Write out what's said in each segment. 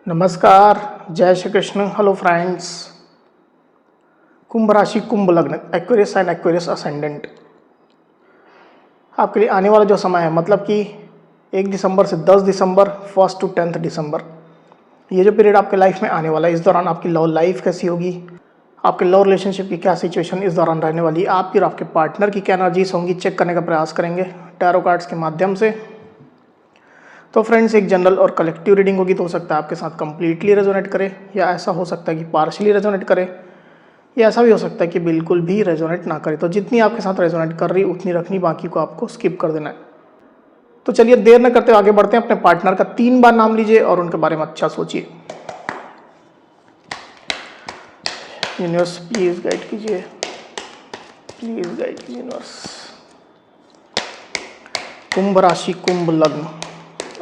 नमस्कार, जय Shri Krishna. Hello friends. कुंभ राशि, कुंभ लग्न, एक्वेरियस एंड एक्वेरियस असेंडेंट। आपके लिए आने वाला जो समय है, मतलब कि 1 दिसंबर से 10 दिसंबर, 1 to 10 दिसंबर, ये जो पीरियड आपके लाइफ में आने वाला है, इस दौरान आपकी लव लाइफ कैसी होगी, आपके लव रिलेशनशिप की क्या सिचुएशन इस दौरान रहने वाली है, आपकी और आपके पार्टनर की क्या एनर्जीज होंगी, चेक करने का प्रयास करेंगे टैरो कार्ड्स के माध्यम से। तो फ्रेंड्स, एक जनरल और कलेक्टिव रीडिंग होगी, तो हो सकता है आपके साथ कंप्लीटली रेजोनेट करे, या ऐसा हो सकता है कि पार्शली रेजोनेट करे, या ऐसा भी हो सकता है कि बिल्कुल भी रेजोनेट ना करे। तो जितनी आपके साथ रेजोनेट कर रही उतनी रखनी, बाकी को आपको स्किप कर देना है। तो चलिए देर न करते आगे बढ़ते हैं। अपने पार्टनर का 3 बार नाम लीजिए और उनके बारे में अच्छा सोचिए। यूनिवर्स प्लीज गाइड कीजिए, प्लीज गाइड कीजिए यूनिवर्स। कुंभ राशि, कुंभ लग्न,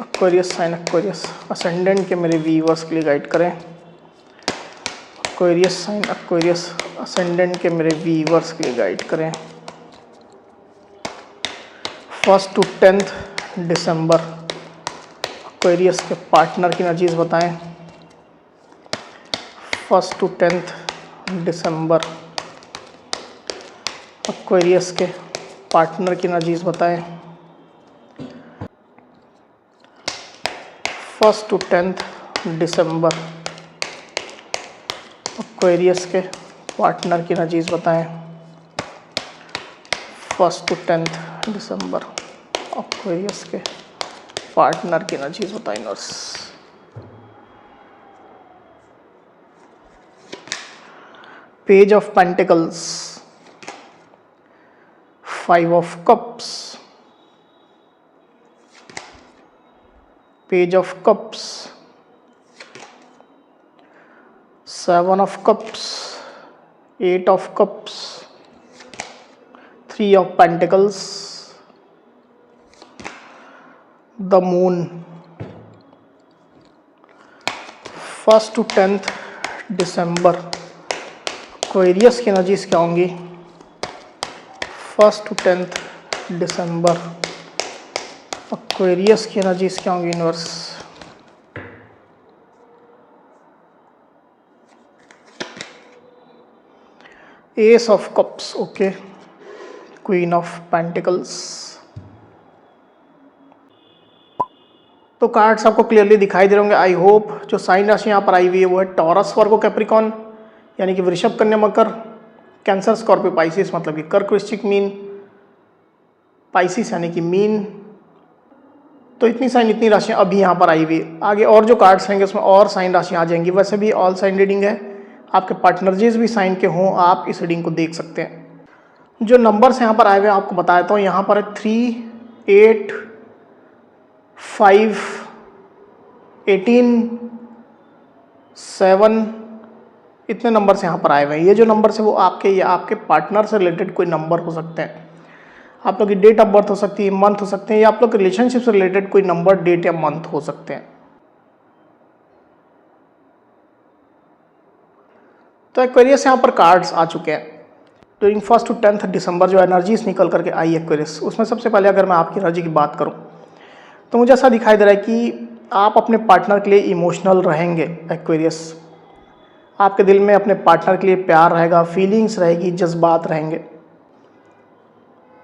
एक्वेरियस साइन, एक्वेरियस असेंडेंट के मेरे व्यूअर्स के लिए गाइड करें। एक्वेरियस साइन, एक्वेरियस असेंडेंट के मेरे व्यूअर्स के लिए गाइड करें। 1 to 10 दिसंबर एक्वेरियस के पार्टनर की एनर्जीज बताएं। 1 to 10 दिसंबर एक्वेरियस के पार्टनर की एनर्जीज बताएं। 1 to 10 दिसंबर एक्वेरियस के पार्टनर की एनर्जीज बताएं। 1 to 10 दिसंबर एक्वेरियस के पार्टनर की एनर्जीज बताएं nurse. Page of pentacles, 5 of cups, Page of Cups, 7 of Cups, 8 of Cups, 3 of Pentacles, the Moon। 1 to 10 December Aquarius की energies क्या होंगी? 1 to 10 December Aquarius की energies क्या होंगी universe? S of cups, okay, queen of pentacles. तो cards आपको clearly दिखाई दे रहे होंगे, आई होप। जो साइन राशि यहाँ पर आई हुई है वो है टॉरस, वर्गो, कैप्रिकॉन, यानी कि वृषभ, कन्या, मकर, कैंसर, स्कॉर्पियो, पाइसिस, मतलब कि कर्क, वृश्चिक, मीन, पाइसिस यानी कि मीन। तो इतनी साइन, इतनी राशियां अभी यहाँ पर आई हुई। आगे और जो कार्ड्स रहेंगे उसमें और साइन राशियां आ जाएंगी। वैसे भी ऑल साइन रीडिंग है, आपके पार्टनर जिस भी साइन के हों आप इस रीडिंग को देख सकते हैं। जो नंबर्स यहाँ पर आए हुए हैं आपको बता देता हूँ। यहाँ पर है 3, 8, 5, 18, 7, इतने नंबर्स यहाँ पर आए हुए हैं। ये जो नंबर्स है वो आपके या आपके पार्टनर से रिलेटेड कोई नंबर हो सकते हैं। आप लोग की डेट ऑफ बर्थ हो सकती है, मंथ हो सकते हैं, या आप लोग के रिलेशनशिप से रिलेटेड कोई नंबर, डेट या मंथ हो सकते हैं। तो एक्वेरियस यहाँ पर कार्ड्स आ चुके हैं। ड्यूरिंग 1 to 10 दिसंबर जो एनर्जीज निकल करके आई एक्वेरियस, उसमें सबसे पहले अगर मैं आपकी एनर्जी की बात करूँ तो मुझे ऐसा दिखाई दे रहा है कि आप अपने पार्टनर के लिए इमोशनल रहेंगे। एक्वेरियस, आपके दिल में अपने पार्टनर के लिए प्यार रहेगा, फीलिंग्स रहेगी, जज्बात रहेंगे।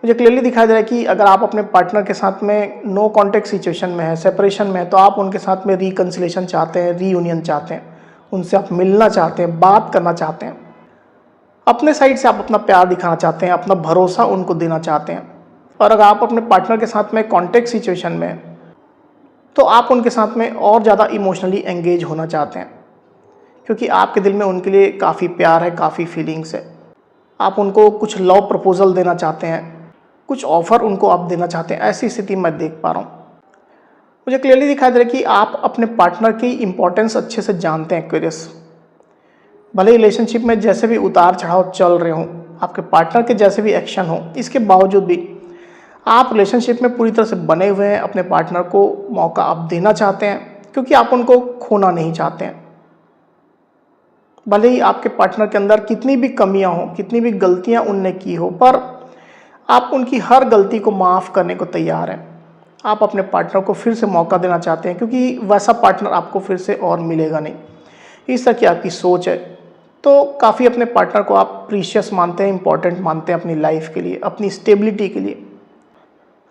मुझे क्लियरली दिखाई दे रहा है कि अगर आप अपने पार्टनर के साथ में नो कॉन्टेक्ट सिचुएशन में है, सेपरेशन में है, तो आप उनके साथ में रिकन्सिलेशन चाहते हैं, रीयूनियन चाहते हैं, उनसे आप मिलना चाहते हैं, बात करना चाहते हैं। अपने साइड से आप अपना प्यार दिखाना चाहते हैं, अपना भरोसा उनको देना चाहते हैं। और अगर आप अपने पार्टनर के साथ में कॉन्टेक्ट सिचुएशन में हैं तो आप उनके साथ में और ज़्यादा इमोशनली एंगेज होना चाहते हैं, क्योंकि आपके दिल में उनके लिए काफ़ी प्यार है, काफ़ी फीलिंग्स है। आप उनको कुछ लव प्रपोजल देना चाहते हैं, कुछ ऑफर उनको आप देना चाहते हैं। ऐसी स्थिति मैं देख पा रहा हूँ। मुझे क्लियरली दिखाई दे रहा है कि आप अपने पार्टनर की इंपॉर्टेंस अच्छे से जानते हैं एक्वेरियस। भले रिलेशनशिप में जैसे भी उतार चढ़ाव चल रहे हों, आपके पार्टनर के जैसे भी एक्शन हो, इसके बावजूद भी आप रिलेशनशिप में पूरी तरह से बने हुए हैं। अपने पार्टनर को मौका आप देना चाहते हैं, क्योंकि आप उनको खोना नहीं चाहते हैं। भले ही आपके पार्टनर के अंदर कितनी भी कमियां हो, कितनी भी गलतियां उनने की हो, पर आप उनकी हर गलती को माफ़ करने को तैयार हैं। आप अपने पार्टनर को फिर से मौका देना चाहते हैं, क्योंकि वैसा पार्टनर आपको फिर से और मिलेगा नहीं। इस तरह की आपकी सोच है। तो काफ़ी अपने पार्टनर को आप प्रीशियस मानते हैं, इंपॉर्टेंट मानते हैं अपनी लाइफ के लिए, अपनी स्टेबिलिटी के लिए।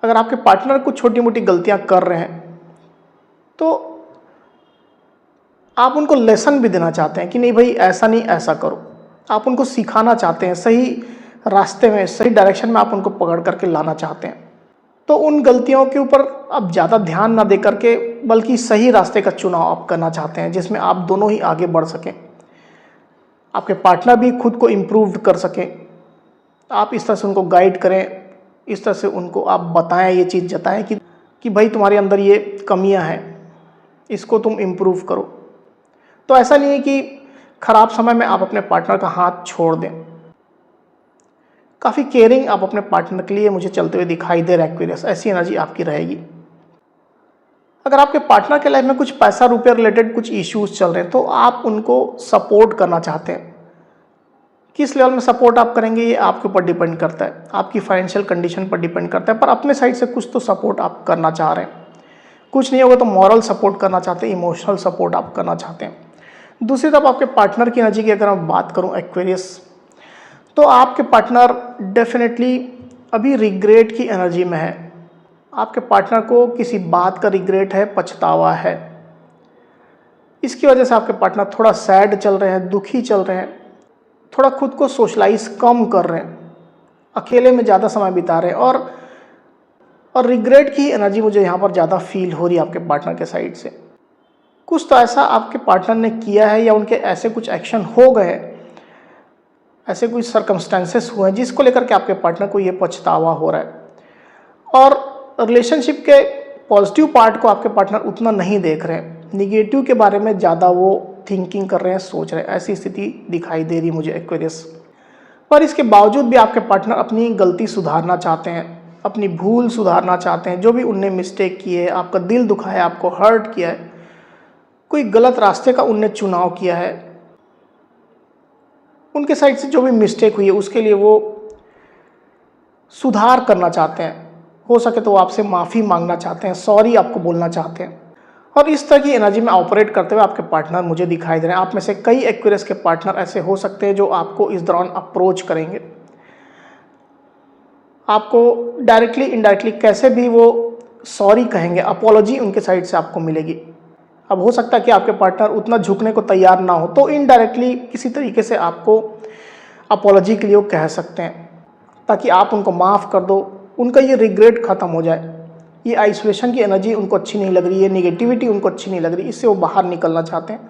अगर आपके पार्टनर कुछ छोटी मोटी गलतियां कर रहे हैं तो आप उनको लेसन भी देना चाहते हैं कि नहीं भाई ऐसा नहीं, ऐसा करो। आप उनको सिखाना चाहते हैं, सही रास्ते में, सही डायरेक्शन में आप उनको पकड़ करके लाना चाहते हैं। तो उन गलतियों के ऊपर आप ज़्यादा ध्यान ना दे करके बल्कि सही रास्ते का चुनाव आप करना चाहते हैं, जिसमें आप दोनों ही आगे बढ़ सकें, आपके पार्टनर भी खुद को इम्प्रूव कर सकें। आप इस तरह से उनको गाइड करें, इस तरह से उनको आप बताएं, ये चीज़ जताएं कि भाई तुम्हारे अंदर ये कमियां हैं, इसको तुम इम्प्रूव करो। तो ऐसा नहीं है कि खराब समय में आप अपने पार्टनर का हाथ छोड़ दें। काफ़ी केयरिंग आप अपने पार्टनर के लिए मुझे चलते हुए दिखाई दे रहा है एक्वेरियस, ऐसी एनर्जी आपकी रहेगी। अगर आपके पार्टनर के लाइफ में कुछ पैसा रुपया रिलेटेड कुछ इश्यूज चल रहे हैं तो आप उनको सपोर्ट करना चाहते हैं। किस लेवल में सपोर्ट आप करेंगे ये आपके ऊपर डिपेंड करता है, आपकी फाइनेंशियल कंडीशन पर डिपेंड करता है, पर अपने साइड से कुछ तो सपोर्ट आप करना चाह रहे हैं। कुछ नहीं होगा तो मॉरल सपोर्ट करना चाहते हैं, इमोशनल सपोर्ट आप करना चाहते हैं। दूसरी तरफ आपके पार्टनर की एनर्जी की अगर मैं बात करूं एक्वेरियस, तो आपके पार्टनर डेफिनेटली अभी रिग्रेट की एनर्जी में है। आपके पार्टनर को किसी बात का रिग्रेट है, पछतावा है। इसकी वजह से आपके पार्टनर थोड़ा सैड चल रहे हैं, दुखी चल रहे हैं, थोड़ा खुद को सोशलाइज कम कर रहे हैं, अकेले में ज़्यादा समय बिता रहे हैं और रिग्रेट की एनर्जी मुझे यहाँ पर ज़्यादा फील हो रही है आपके पार्टनर के साइड से। कुछ तो ऐसा आपके पार्टनर ने किया है या उनके ऐसे कुछ एक्शन हो गए, ऐसे कुछ सर्कमस्टेंसेस हुए हैं जिसको लेकर के आपके पार्टनर को ये पछतावा हो रहा है। और रिलेशनशिप के पॉजिटिव पार्ट को आपके पार्टनर उतना नहीं देख रहे हैं, निगेटिव के बारे में ज़्यादा वो थिंकिंग कर रहे हैं, सोच रहे हैं। ऐसी स्थिति दिखाई दे रही मुझे एक्वेरियस। पर इसके बावजूद भी आपके पार्टनर अपनी गलती सुधारना चाहते हैं, अपनी भूल सुधारना चाहते हैं। जो भी उनने मिस्टेक की है, आपका दिल दुखा है, आपको हर्ट किया है, कोई गलत रास्ते का उनने चुनाव किया है, उनके साइड से जो भी मिस्टेक हुई है उसके लिए वो सुधार करना चाहते हैं। हो सके तो वो आपसे माफ़ी मांगना चाहते हैं, सॉरी आपको बोलना चाहते हैं। और इस तरह की एनर्जी में ऑपरेट करते हुए आपके पार्टनर मुझे दिखाई दे रहे हैं। आप में से कई एक्वेरियस के पार्टनर ऐसे हो सकते हैं जो आपको इस दौरान अप्रोच करेंगे। आपको डायरेक्टली इनडायरेक्टली कैसे भी वो सॉरी कहेंगे, अपोलॉजी उनके साइड से आपको मिलेगी। अब हो सकता है कि आपके पार्टनर उतना झुकने को तैयार ना हो, तो इनडायरेक्टली किसी तरीके से आपको अपोलॉजी के लिए वो कह सकते हैं, ताकि आप उनको माफ़ कर दो, उनका ये रिग्रेट ख़त्म हो जाए। ये आइसोलेशन की एनर्जी उनको अच्छी नहीं लग रही है, निगेटिविटी उनको अच्छी नहीं लग रही, इससे वो बाहर निकलना चाहते हैं।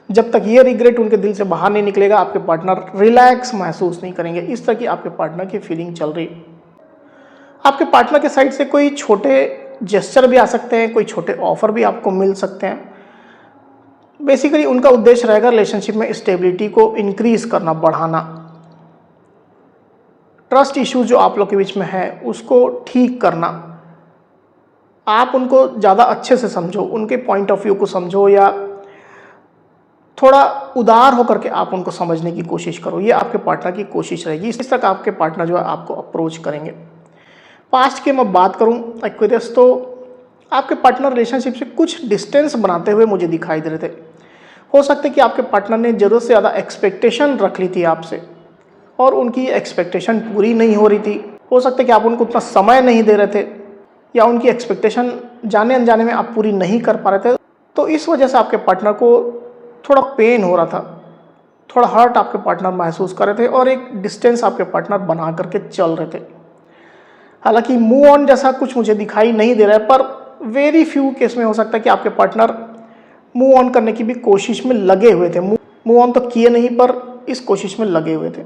जब तक ये रिग्रेट उनके दिल से बाहर नहीं निकलेगा, आपके पार्टनर रिलैक्स महसूस नहीं करेंगे। इस तरह की आपके पार्टनर की फीलिंग चल रही है। आपके पार्टनर के साइड से कोई छोटे जेस्चर भी आ सकते हैं, कोई छोटे ऑफर भी आपको मिल सकते हैं। बेसिकली उनका उद्देश्य रहेगा रिलेशनशिप में स्टेबिलिटी को इंक्रीज करना, बढ़ाना। ट्रस्ट इश्यूज जो आप लोग के बीच में है उसको ठीक करना। आप उनको ज़्यादा अच्छे से समझो, उनके पॉइंट ऑफ व्यू को समझो, या थोड़ा उदार होकर के आप उनको समझने की कोशिश करो। ये आपके पार्टनर की कोशिश रहेगी। इस तक आपके पार्टनर जो है आपको अप्रोच करेंगे। पास्ट की मैं बात करूं एक्वेरियस, तो आपके पार्टनर रिलेशनशिप से कुछ डिस्टेंस बनाते हुए मुझे दिखाई दे रहे थे। हो सकता है कि आपके पार्टनर ने ज़रूरत से ज़्यादा एक्सपेक्टेशन रख ली थी आपसे और उनकी एक्सपेक्टेशन पूरी नहीं हो रही थी। हो सकता है कि आप उनको उतना समय नहीं दे रहे थे या उनकी एक्सपेक्टेशन जाने अनजाने में आप पूरी नहीं कर पा रहे थे। तो इस वजह से आपके पार्टनर को थोड़ा पेन हो रहा था, थोड़ा हर्ट आपके पार्टनर महसूस कर रहे थे और एक डिस्टेंस आपके पार्टनर बना करके चल रहे थे। हालांकि मूव ऑन जैसा कुछ मुझे दिखाई नहीं दे रहा है, पर वेरी फ्यू केस में हो सकता है कि आपके पार्टनर मूव ऑन करने की भी कोशिश में लगे हुए थे। मूव ऑन तो किए नहीं, पर इस कोशिश में लगे हुए थे।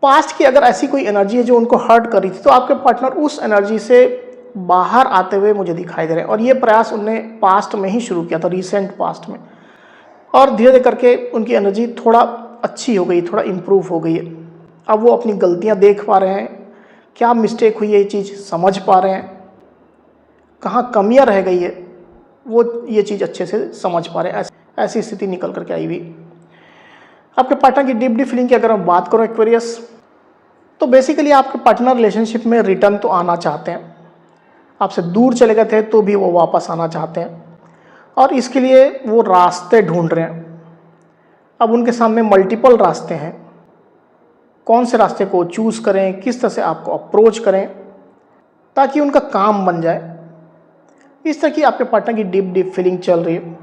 पास्ट की अगर ऐसी कोई एनर्जी है जो उनको हर्ट कर रही थी, तो आपके पार्टनर उस एनर्जी से बाहर आते हुए मुझे दिखाई दे रहे हैं। और ये प्रयास उनने पास्ट में ही शुरू किया था, रिसेंट पास्ट में, और धीरे धीरे करके उनकी एनर्जी थोड़ा अच्छी हो गई, थोड़ा इम्प्रूव हो गई है। अब वो अपनी गलतियां देख पा रहे हैं, क्या मिस्टेक हुई है ये चीज़ समझ पा रहे हैं, कहाँ कमियां रह गई है वो ये चीज़ अच्छे से समझ पा रहे हैं। ऐसी स्थिति निकल करके आई हुई। आपके पार्टनर की डीप फीलिंग की अगर मैं बात करूं एक्वेरियस, तो बेसिकली आपके पार्टनर रिलेशनशिप में रिटर्न तो आना चाहते हैं। आपसे दूर चले गए थे तो भी वो वापस आना चाहते हैं और इसके लिए वो रास्ते ढूंढ रहे हैं। अब उनके सामने मल्टीपल रास्ते हैं, कौन से रास्ते को चूज करें, किस तरह से आपको अप्रोच करें ताकि उनका काम बन जाए। इस तरह की आपके पार्टनर की डीप डीप फीलिंग चल रही है।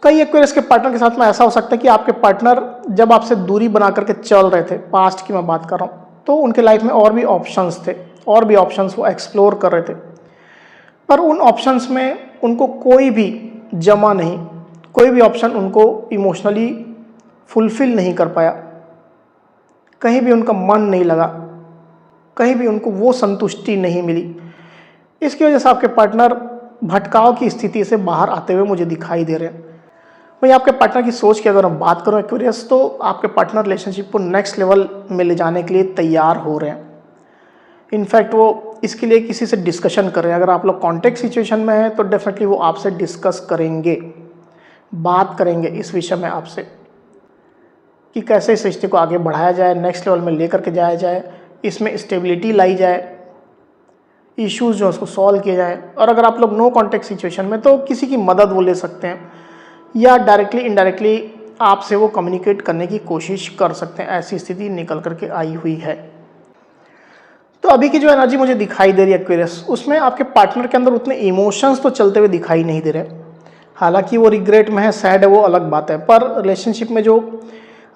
कई एक्वेरियस के पार्टनर के साथ में ऐसा हो सकता है कि आपके पार्टनर जब आपसे दूरी बना करके चल रहे थे, पास्ट की मैं बात कर रहा हूँ, तो उनके लाइफ में और भी ऑप्शंस थे, और भी ऑप्शंस वो एक्सप्लोर कर रहे थे, पर उन ऑप्शंस में उनको कोई भी जमा नहीं, कोई भी ऑप्शन उनको इमोशनली फुलफिल नहीं कर पाया, कहीं भी उनका मन नहीं लगा, कहीं भी उनको वो संतुष्टि नहीं मिली। इसकी वजह से आपके पार्टनर भटकाव की स्थिति से बाहर आते हुए मुझे दिखाई दे रहे हैं। वहीं आपके पार्टनर की सोच की अगर हम बात करूं एक्वेरियस, तो आपके पार्टनर रिलेशनशिप को नेक्स्ट लेवल में ले जाने के लिए तैयार हो रहे हैं। इनफैक्ट वो इसके लिए किसी से डिस्कशन कर रहे हैं। अगर आप लोग कॉन्टेक्ट सिचुएशन में हैं तो डेफिनेटली वो आपसे डिस्कस करेंगे, बात करेंगे इस विषय में आपसे कि कैसे इस रिश्ते को आगे बढ़ाया जाए, नेक्स्ट लेवल में लेकर के जाया जाए, इसमें स्टेबिलिटी लाई जाए, इश्यूज जो उसको सॉल्व किया जाए। और अगर आप लोग नो कॉन्टेक्ट सिचुएशन में तो किसी की मदद वो ले सकते हैं या डायरेक्टली इनडायरेक्टली आपसे वो कम्युनिकेट करने की कोशिश कर सकते हैं। ऐसी स्थिति निकल करके आई हुई है। तो अभी की जो एनर्जी मुझे दिखाई दे रही है एक्वेरियस, उसमें आपके पार्टनर के अंदर उतने इमोशंस तो चलते हुए दिखाई नहीं दे रहे। हालांकि वो रिग्रेट में है, सैड है, वो अलग बात है, पर रिलेशनशिप में जो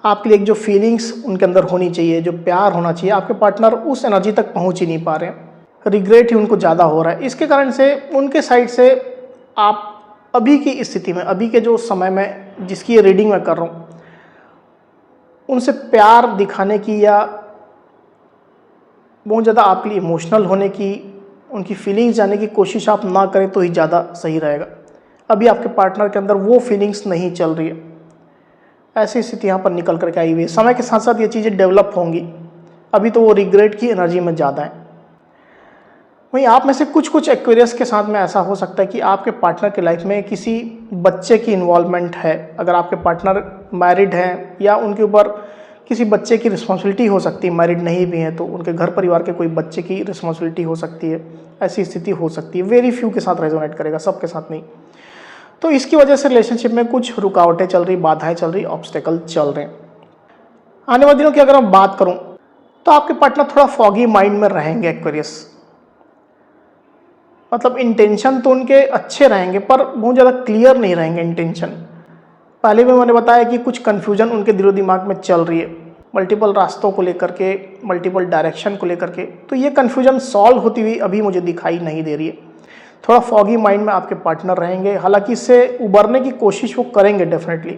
आपके लिए एक जो फीलिंग्स उनके अंदर होनी चाहिए, जो प्यार होना चाहिए, आपके पार्टनर उस एनर्जी तक पहुंच ही नहीं पा रहे हैं। रिग्रेट ही उनको ज़्यादा हो रहा है। इसके कारण से उनके साइड से आप अभी की स्थिति में, अभी के जो समय में जिसकी ये रीडिंग मैं कर रहा हूँ, उनसे प्यार दिखाने की या बहुत ज़्यादा आपके लिए इमोशनल होने की, उनकी फीलिंग्स जानने की कोशिश आप ना करें तो ही ज़्यादा सही रहेगा। अभी आपके पार्टनर के अंदर वो फीलिंग्स नहीं चल रही है। ऐसी स्थिति यहाँ पर निकल करके आई हुई है। समय के साथ साथ ये चीज़ें डेवलप होंगी। अभी तो वो रिग्रेट की एनर्जी में ज़्यादा है। वहीं आप में से कुछ एक्वेरियस के साथ में ऐसा हो सकता है कि आपके पार्टनर के लाइफ में किसी बच्चे की इन्वॉल्वमेंट है। अगर आपके पार्टनर मैरिड हैं या उनके ऊपर किसी बच्चे की रिस्पॉन्सिबिलिटी हो सकती है, मैरिड नहीं भी हैं तो उनके घर परिवार के कोई बच्चे की रिस्पॉन्सिबिलिटी हो सकती है। ऐसी स्थिति हो सकती है। वेरी फ्यू के साथ रेजोनेट करेगा, सबके साथ नहीं। तो इसकी वजह से रिलेशनशिप में कुछ रुकावटें चल रही, बाधाएं चल रही, ऑब्स्टेकल चल रहे हैं। आने वाले दिनों की अगर मैं बात करूं तो आपके पार्टनर थोड़ा फॉगी माइंड में रहेंगे एक्वेरियस। मतलब इंटेंशन तो उनके अच्छे रहेंगे पर बहुत ज़्यादा क्लियर नहीं रहेंगे इंटेंशन। पहले भी मैंने बताया कि कुछ कन्फ्यूजन उनके दिलो दिमाग में चल रही है, मल्टीपल रास्तों को लेकर के, मल्टीपल डायरेक्शन को लेकर के। तो ये कन्फ्यूजन सॉल्व होती हुई अभी मुझे दिखाई नहीं दे रही है। थोड़ा फॉगी माइंड में आपके पार्टनर रहेंगे। हालांकि इससे उबरने की कोशिश वो करेंगे डेफिनेटली।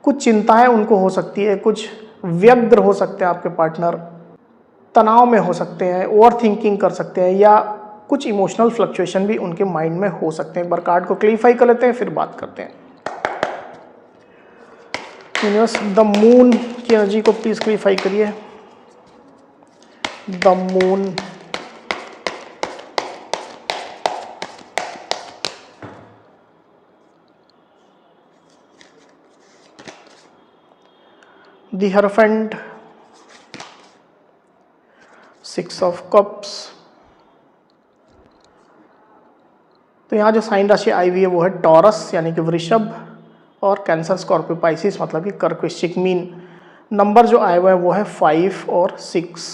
कुछ चिंताएं उनको हो सकती है, कुछ व्यग्र हो सकते हैं आपके पार्टनर, तनाव में हो सकते हैं, ओवर थिंकिंग कर सकते हैं या कुछ इमोशनल फ्लक्चुएशन भी उनके माइंड में हो सकते हैं। एक बार कार्ड को क्लियरिफाई कर लेते हैं, फिर बात करते हैं। यूनिवर्स, द मून की एनर्जी को प्लीज क्लियरिफाई करिए। The moon, the hierophant, 6 of cups. तो यहाँ जो साइन राशि आई हुई है वो है टॉरस यानी कि वृषभ, और कैंसर, स्कॉर्पियो, पाइसिस मतलब कि कर्क, वृश्चिक, मीन। नंबर जो आए हुए हैं वो है 5 और 6।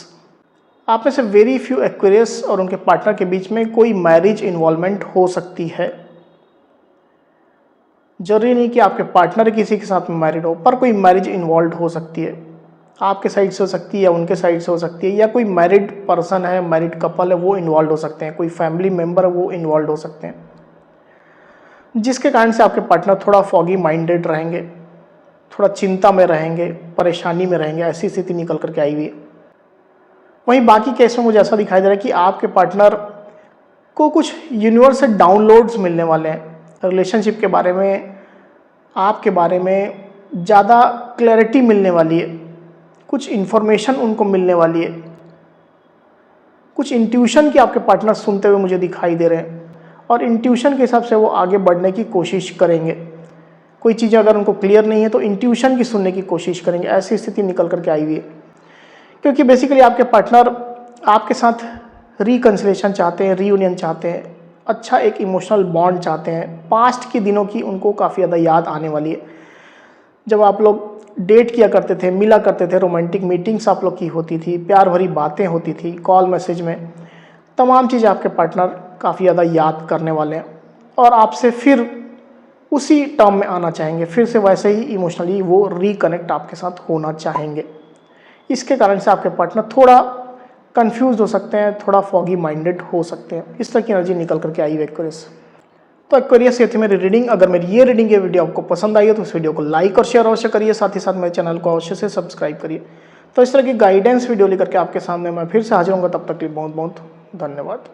आप में से वेरी फ्यू एक्वेरियस और उनके पार्टनर के बीच में कोई मैरिज इन्वॉल्वमेंट हो सकती है। जरूरी नहीं कि आपके पार्टनर किसी के साथ में मैरिड हो, पर कोई मैरिज इन्वॉल्व हो सकती है। आपके साइड से हो सकती है या उनके साइड से हो सकती है, या कोई मैरिड पर्सन है, मैरिड कपल है, वो इन्वॉल्व हो सकते हैं, कोई फैमिली मेम्बर है वो इन्वॉल्व हो सकते हैं, जिसके कारण से आपके पार्टनर थोड़ा फॉगी माइंडेड रहेंगे, थोड़ा चिंता में रहेंगे, परेशानी में रहेंगे। ऐसी स्थिति निकल करके आई हुई है। वहीं बाकी केस में मुझे ऐसा दिखाई दे रहा है कि आपके पार्टनर को कुछ यूनिवर्स से डाउनलोड्स मिलने वाले हैं। रिलेशनशिप के बारे में, आपके बारे में ज़्यादा क्लैरिटी मिलने वाली है, कुछ इन्फॉर्मेशन उनको मिलने वाली है, कुछ इंट्यूशन की आपके पार्टनर सुनते हुए मुझे दिखाई दे रहे हैं, और इंट्यूशन के हिसाब से वो आगे बढ़ने की कोशिश करेंगे। कोई चीज़ अगर उनको क्लियर नहीं है तो इंट्यूशन की सुनने की कोशिश करेंगे। ऐसी स्थिति निकल करके आई हुई है, क्योंकि बेसिकली आपके पार्टनर आपके साथ रिकन्सिलेशन चाहते हैं, रीयूनियन चाहते हैं, अच्छा एक इमोशनल बॉन्ड चाहते हैं। पास्ट के दिनों की उनको काफ़ी ज़्यादा याद आने वाली है। जब आप लोग डेट किया करते थे, मिला करते थे, रोमांटिक मीटिंग्स आप लोग की होती थी, प्यार भरी बातें होती थी, कॉल मैसेज में, तमाम चीज़ें आपके पार्टनर काफ़ी ज़्यादा याद करने वाले हैं और आपसे फिर उसी टर्म में आना चाहेंगे, फिर से वैसे ही इमोशनली वो रिकनेक्ट आपके साथ होना चाहेंगे। इसके कारण से आपके पार्टनर थोड़ा कंफ्यूज हो सकते हैं, थोड़ा फॉगी माइंडेड हो सकते हैं। इस तरह की एनर्जी निकल करके आई है एक्वेरियस। तो एक्वेरियस ये थी मेरी रीडिंग। अगर मेरी ये रीडिंग, ये वीडियो आपको पसंद आई है तो इस वीडियो को लाइक और शेयर अवश्य करिए, साथ ही साथ मेरे चैनल को अवश्य से सब्सक्राइब करिए। तो इस तरह की गाइडेंस वीडियो लेकर के आपके सामने मैं फिर से हाजिर होऊंगा। तब तक के लिए बहुत बहुत धन्यवाद।